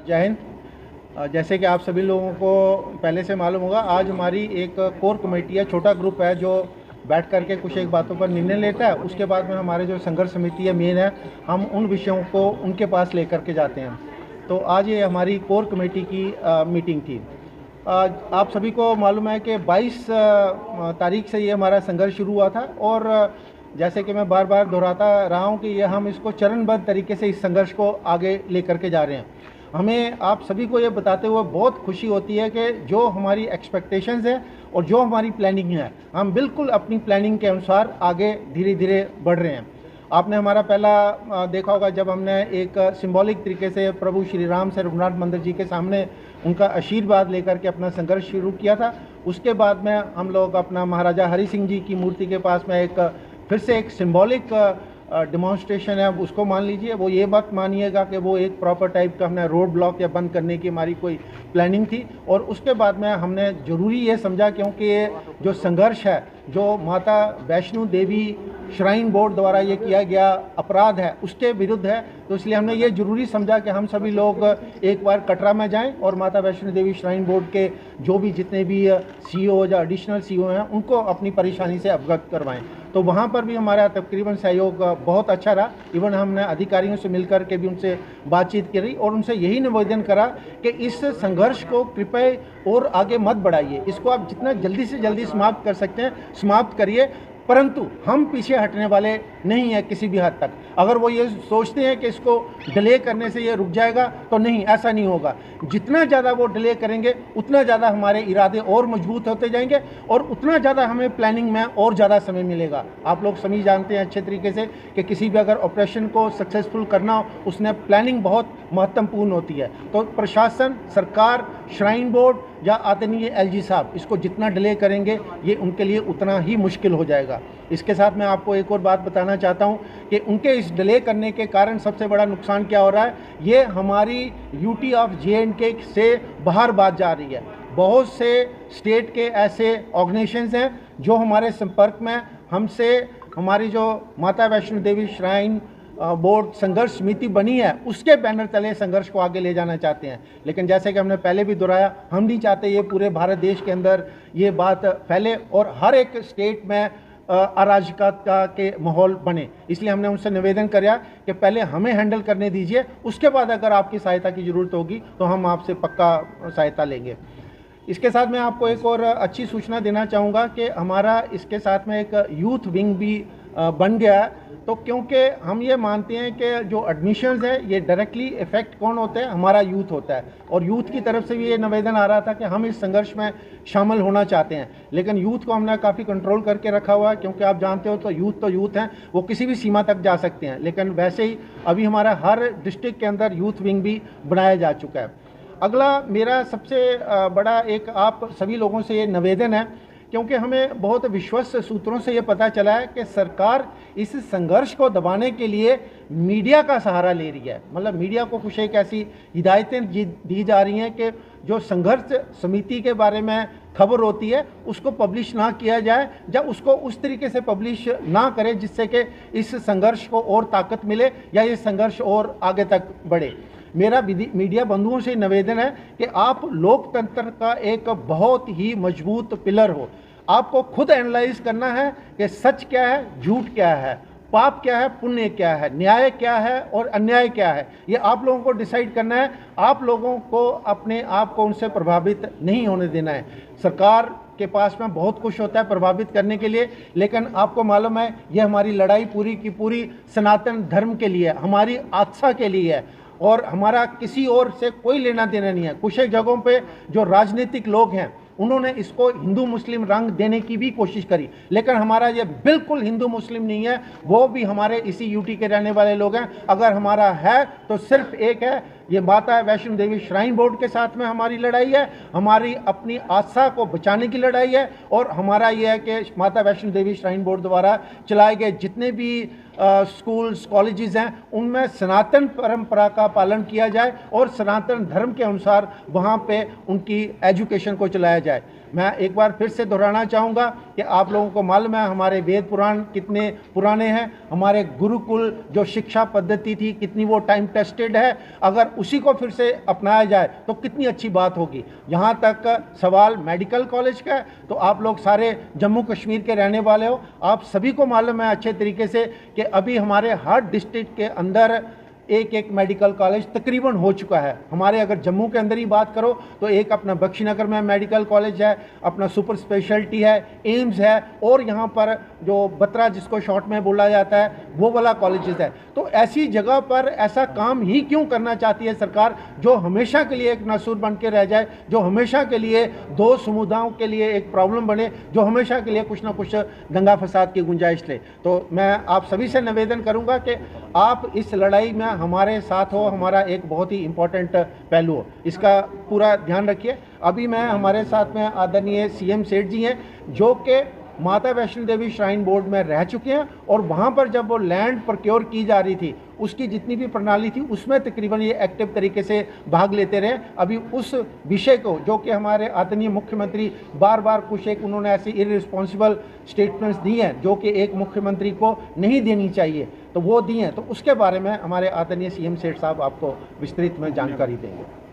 जय हिंद। जैसे कि आप सभी लोगों को पहले से मालूम होगा, आज हमारी एक कोर कमेटी है, छोटा ग्रुप है जो बैठ करके कुछ एक बातों पर निर्णय लेता है। उसके बाद में हमारे जो संघर्ष समिति है मेन है, हम उन विषयों को उनके पास लेकर के जाते हैं। तो आज ये हमारी कोर कमेटी की मीटिंग थी। आप सभी को मालूम है कि 22 तारीख से ये हमारा संघर्ष शुरू हुआ था और जैसे कि मैं बार बार दोहराता रहा हूँ कि ये हम इसको चरणबद्ध तरीके से इस संघर्ष को आगे लेकर के जा रहे हैं। हमें आप सभी को ये बताते हुए बहुत खुशी होती है कि जो हमारी एक्सपेक्टेशंस है और जो हमारी प्लानिंग है, हम बिल्कुल अपनी प्लानिंग के अनुसार आगे धीरे धीरे बढ़ रहे हैं। आपने हमारा पहला देखा होगा जब हमने एक सिंबॉलिक तरीके से प्रभु श्री राम से रघुनाथ मंदिर जी के सामने उनका आशीर्वाद लेकर के अपना संघर्ष शुरू किया था। उसके बाद में हम लोग अपना महाराजा हरि सिंह जी की मूर्ति के पास में फिर से एक सिंबॉलिक डिमॉन्स्ट्रेशन है, उसको मान लीजिए। वो ये बात मानिएगा कि वो एक प्रॉपर टाइप का हमने रोड ब्लॉक या बंद करने की हमारी कोई प्लानिंग थी। और उसके बाद में हमने ज़रूरी ये समझा, क्योंकि ये जो संघर्ष है, जो माता वैष्णो देवी श्राइन बोर्ड द्वारा ये किया गया अपराध है, उसके विरुद्ध है, तो इसलिए हमने ये ज़रूरी समझा कि हम सभी लोग एक बार कटरा में जाएं और माता वैष्णो देवी श्राइन बोर्ड के जो भी जितने भी सीईओ या एडिशनल सीईओ हैं उनको अपनी परेशानी से अवगत करवाएं। तो वहाँ पर भी हमारा तकरीबन सहयोग बहुत अच्छा रहा। इवन हमने अधिकारियों से मिलकर के भी उनसे बातचीत करी और उनसे यही निवेदन करा कि इस संघर्ष को कृपया और आगे मत बढ़ाइए, इसको आप जितना जल्दी से जल्दी समाप्त कर सकते हैं समाप्त करिए, परंतु हम पीछे हटने वाले नहीं हैं किसी भी हद तक। अगर वो ये सोचते हैं कि इसको डिले करने से ये रुक जाएगा, तो नहीं, ऐसा नहीं होगा। जितना ज़्यादा वो डिले करेंगे उतना ज़्यादा हमारे इरादे और मजबूत होते जाएंगे और उतना ज़्यादा हमें प्लानिंग में और ज़्यादा समय मिलेगा। आप लोग सभी जानते हैं अच्छे तरीके से कि किसी भी अगर ऑपरेशन को सक्सेसफुल करना हो, उसमें प्लानिंग बहुत महत्वपूर्ण होती है। तो प्रशासन, सरकार, श्राइन बोर्ड या आदरणीय एलजी साहब इसको जितना डिले करेंगे ये उनके लिए उतना ही मुश्किल हो जाएगा। इसके साथ मैं आपको एक और बात बताना चाहता हूँ कि उनके इस डिले करने के कारण सबसे बड़ा नुकसान क्या हो रहा है, ये हमारी यूटी ऑफ जे&के से बाहर बात जा रही है। बहुत से स्टेट के ऐसे ऑर्गेनाइजेशंस हैं जो हमारे संपर्क में हमसे, हमारी जो माता वैष्णो देवी श्राइन बोर्ड संघर्ष समिति बनी है उसके बैनर तले संघर्ष को आगे ले जाना चाहते हैं। लेकिन जैसे कि हमने पहले भी दोहराया, हम नहीं चाहते ये पूरे भारत देश के अंदर ये बात फैले और हर एक स्टेट में अराजकता के माहौल बने। इसलिए हमने उनसे निवेदन किया कि पहले हमें हैंडल करने दीजिए, उसके बाद अगर आपकी सहायता की ज़रूरत होगी तो हम आपसे पक्का सहायता लेंगे। इसके साथ मैं आपको एक और अच्छी सूचना देना चाहूँगा कि हमारा इसके साथ में एक यूथ विंग भी बन गया है। तो क्योंकि हम ये मानते हैं कि जो एडमिशन्स है ये डायरेक्टली इफेक्ट कौन होता है, हमारा यूथ होता है। और यूथ की तरफ से भी ये निवेदन आ रहा था कि हम इस संघर्ष में शामिल होना चाहते हैं, लेकिन यूथ को हमने काफ़ी कंट्रोल करके रखा हुआ है, क्योंकि आप जानते हो तो यूथ हैं, वो किसी भी सीमा तक जा सकते हैं। लेकिन वैसे ही अभी हमारा हर डिस्ट्रिक्ट के अंदर यूथ विंग भी बनाया जा चुका है। अगला मेरा सबसे बड़ा एक आप सभी लोगों से ये निवेदन है, क्योंकि हमें बहुत विश्वस्त सूत्रों से ये पता चला है कि सरकार इस संघर्ष को दबाने के लिए मीडिया का सहारा ले रही है। मतलब मीडिया को कुछ एक ऐसी हिदायतें दी जा रही हैं कि जो संघर्ष समिति के बारे में खबर होती है उसको पब्लिश ना किया जाए, या उसको उस तरीके से पब्लिश ना करें जिससे कि इस संघर्ष को और ताकत मिले या ये संघर्ष और आगे तक बढ़े। मेरा मीडिया बंधुओं से निवेदन है कि आप लोकतंत्र का एक बहुत ही मजबूत पिलर हो। आपको खुद एनालाइज करना है कि सच क्या है, झूठ क्या है, पाप क्या है, पुण्य क्या है, न्याय क्या है और अन्याय क्या है, ये आप लोगों को डिसाइड करना है। आप लोगों को अपने आप को उनसे प्रभावित नहीं होने देना है। सरकार के पास में बहुत कुछ होता है प्रभावित करने के लिए, लेकिन आपको मालूम है ये हमारी लड़ाई पूरी की पूरी सनातन धर्म के लिए है, हमारी आस्था के लिए है और हमारा किसी और से कोई लेना देना नहीं है। कुछ एक जगहों पे जो राजनीतिक लोग हैं उन्होंने इसको हिंदू मुस्लिम रंग देने की भी कोशिश करी, लेकिन हमारा ये बिल्कुल हिंदू मुस्लिम नहीं है। वो भी हमारे इसी यूटी के रहने वाले लोग हैं। अगर हमारा है तो सिर्फ एक है, ये माता वैष्णो देवी श्राइन बोर्ड के साथ में हमारी लड़ाई है, हमारी अपनी आस्था को बचाने की लड़ाई है। और हमारा ये है कि माता वैष्णो देवी श्राइन बोर्ड द्वारा चलाए गए जितने भी स्कूल्स कॉलेजेस हैं उनमें सनातन परंपरा का पालन किया जाए और सनातन धर्म के अनुसार वहाँ पे उनकी एजुकेशन को चलाया जाए। मैं एक बार फिर से दोहराना चाहूँगा कि आप लोगों को मालूम है हमारे वेद पुराण कितने पुराने हैं, हमारे गुरुकुल जो शिक्षा पद्धति थी कितनी वो टाइम टेस्टेड है। अगर उसी को फिर से अपनाया जाए तो कितनी अच्छी बात होगी। यहाँ तक सवाल मेडिकल कॉलेज का है तो आप लोग सारे जम्मू कश्मीर के रहने वाले हो, आप सभी को मालूम है अच्छे तरीके से कि अभी हमारे हर डिस्ट्रिक्ट के अंदर एक एक मेडिकल कॉलेज तकरीबन हो चुका है। हमारे अगर जम्मू के अंदर ही बात करो तो एक अपना बख्शीनगर में मेडिकल कॉलेज है, अपना सुपर स्पेशलिटी है, एम्स है, और यहाँ पर जो बत्रा जिसको शॉर्ट में बोला जाता है वो वाला कॉलेजेस है। तो ऐसी जगह पर ऐसा काम ही क्यों करना चाहती है सरकार जो हमेशा के लिए एक नासूर बन के रह जाए, जो हमेशा के लिए दो समुदायों के लिए एक प्रॉब्लम बने, जो हमेशा के लिए कुछ ना कुछ दंगा फसाद की गुंजाइश ले। तो मैं आप सभी से निवेदन करूँगा कि आप इस लड़ाई में हमारे साथ हो, हमारा एक बहुत ही इम्पोर्टेंट पहलू हो, इसका पूरा ध्यान रखिए। अभी मैं हमारे साथ में आदरणीय सीएम सेठ जी हैं जो कि माता वैष्णो देवी श्राइन बोर्ड में रह चुके हैं, और वहाँ पर जब वो लैंड प्रोक्योर की जा रही थी उसकी जितनी भी प्रणाली थी उसमें तकरीबन ये एक्टिव तरीके से भाग लेते रहे। अभी उस विषय को जो कि हमारे आदरणीय मुख्यमंत्री बार बार कुछ एक उन्होंने ऐसी इररिस्पॉन्सिबल स्टेटमेंट्स दी हैं जो कि एक मुख्यमंत्री को नहीं देनी चाहिए, तो वो दी हैं, तो उसके बारे में हमारे आदरणीय सीएम सेठ साहब आपको विस्तृत में जानकारी देंगे।